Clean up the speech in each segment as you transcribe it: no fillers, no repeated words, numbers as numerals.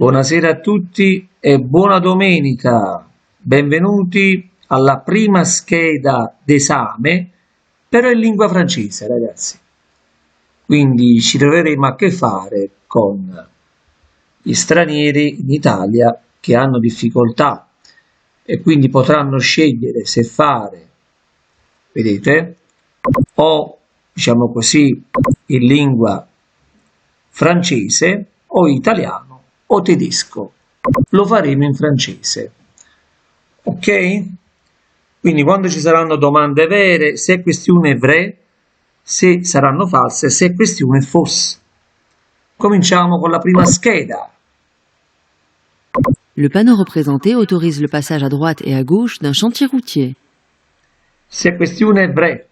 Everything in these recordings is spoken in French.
Buonasera a tutti e buona domenica. Benvenuti alla prima scheda d'esame, però in lingua francese, ragazzi. Quindi ci troveremo a che fare con gli stranieri in Italia che hanno difficoltà e quindi potranno scegliere se fare, vedete, o diciamo così in lingua francese o italiano o tedesco. Lo faremo in francese, ok? Quindi quando ci saranno domande vere, se questione vraie, se saranno false, se questione fausse. Cominciamo con la prima scheda. Le panneau représenté autorise le passage à droite et à gauche d'un chantier routier. Se questione è vraie.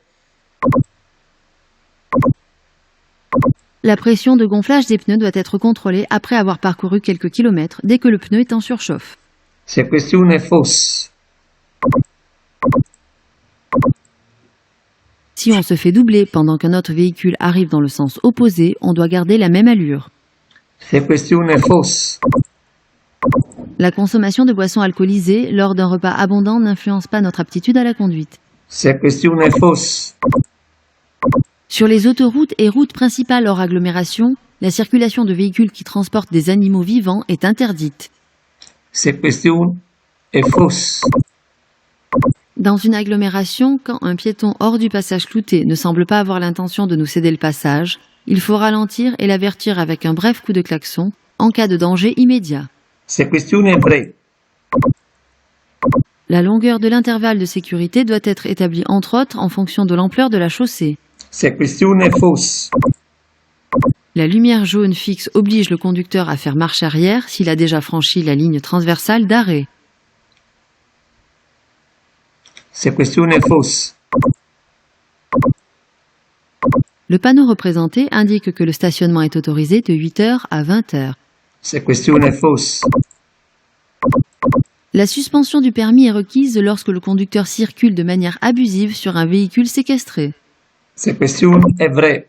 La pression de gonflage des pneus doit être contrôlée après avoir parcouru quelques kilomètres dès que le pneu est en surchauffe. Se questione è fausse. Si on se fait doubler pendant qu'un autre véhicule arrive dans le sens opposé, on doit garder la même allure. Se questione è fausse. La consommation de boissons alcoolisées lors d'un repas abondant n'influence pas notre aptitude à la conduite. Se questione è fausse. Sur les autoroutes et routes principales hors agglomération, la circulation de véhicules qui transportent des animaux vivants est interdite. Se questione è fausse. Dans une agglomération, quand un piéton hors du passage clouté ne semble pas avoir l'intention de nous céder le passage, il faut ralentir et l'avertir avec un bref coup de klaxon en cas de danger immédiat. Se questione è vraie. La longueur de l'intervalle de sécurité doit être établie entre autres en fonction de l'ampleur de la chaussée. Se questione è fausse. La lumière jaune fixe oblige le conducteur à faire marche arrière s'il a déjà franchi la ligne transversale d'arrêt. Se questione è fausse. Le panneau représenté indique que le stationnement est autorisé de 8h à 20h. Se questione è fausse. La suspension du permis est requise lorsque le conducteur circule de manière abusive sur un véhicule séquestré. Se questione è vraie.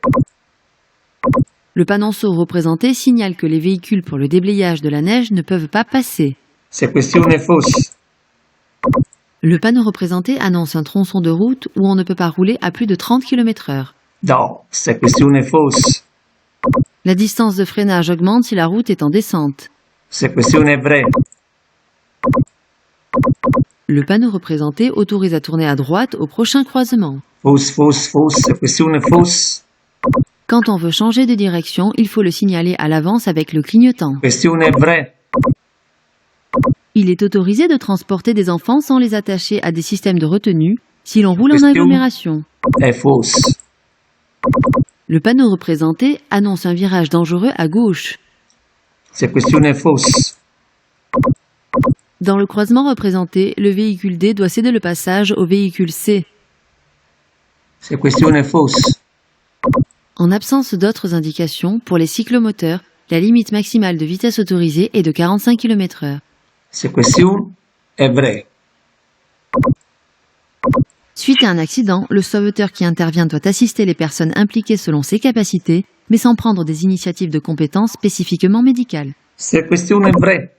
Le panonceau représenté signale que les véhicules pour le déblayage de la neige ne peuvent pas passer. Se questione è fausse. Le panneau représenté annonce un tronçon de route où on ne peut pas rouler à plus de 30 km/h. No, se questione è fausse. La distance de freinage augmente si la route est en descente. Se questione è vraie. Le panneau représenté autorise à tourner à droite au prochain croisement. Fausse, fausse, fausse, se questione è fausse. Quand on veut changer de direction, il faut le signaler à l'avance avec le clignotant. Questione è vraie. Il est autorisé de transporter des enfants sans les attacher à des systèmes de retenue si l'on roule en agglomération. È fausse. Le panneau représenté annonce un virage dangereux à gauche. Se questione è fausse. Dans le croisement représenté, le véhicule D doit céder le passage au véhicule C. Se questione è fausse. En absence d'autres indications, pour les cyclomoteurs, la limite maximale de vitesse autorisée est de 45 km/h. Se questione è vraie. Suite à un accident, le sauveteur qui intervient doit assister les personnes impliquées selon ses capacités, mais sans prendre des initiatives de compétences spécifiquement médicales. Se questione è vraie.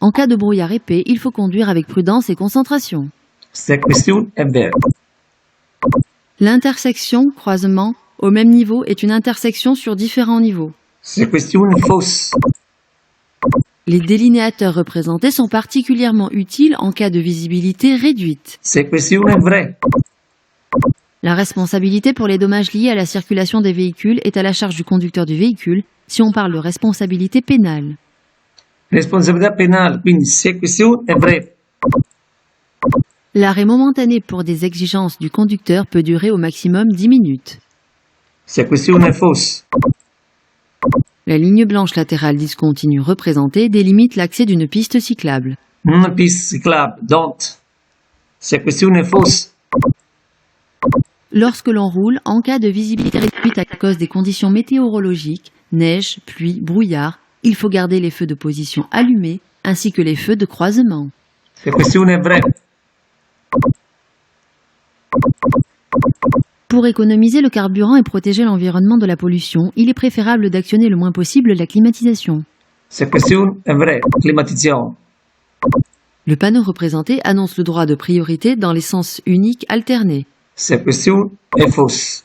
En cas de brouillard épais, il faut conduire avec prudence et concentration. Se questione è vera. L'intersection, croisement, au même niveau est une intersection sur différents niveaux. Se questione è fausse. Les délinéateurs représentés sont particulièrement utiles en cas de visibilité réduite. Se questione è vraie. La responsabilité pour les dommages liés à la circulation des véhicules est à la charge du conducteur du véhicule si on parle de responsabilité pénale. Responsabilità penale, quindi se questione è vraie. L'arrêt momentané pour des exigences du conducteur peut durer au maximum 10 minutes. Se questione è fausse. La ligne blanche latérale discontinue représentée délimite l'accès d'une piste cyclable. Una pista cyclable, don't. Se questione è fausse. Lorsque l'on roule, en cas de visibilité réduite à cause des conditions météorologiques, neige, pluie, brouillard, il faut garder les feux de position allumés ainsi que les feux de croisement. Se questione è vraie. Pour économiser le carburant et protéger l'environnement de la pollution, il est préférable d'actionner le moins possible la climatisation. cette question est vraie. Climatisation. Le panneau représenté annonce le droit de priorité dans les sens uniques alternés. Cette question est fausse.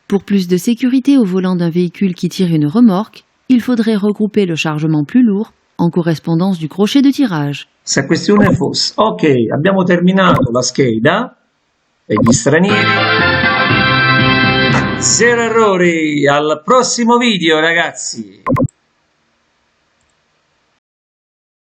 Pour plus de sécurité au volant d'un véhicule qui tire une remorque, il faudrait regrouper le chargement plus lourd en correspondance du crochet de tirage. Cette question è fausse. Ok, abbiamo terminato la scheda e gli stranieri. 0 errori, al prossimo video ragazzi!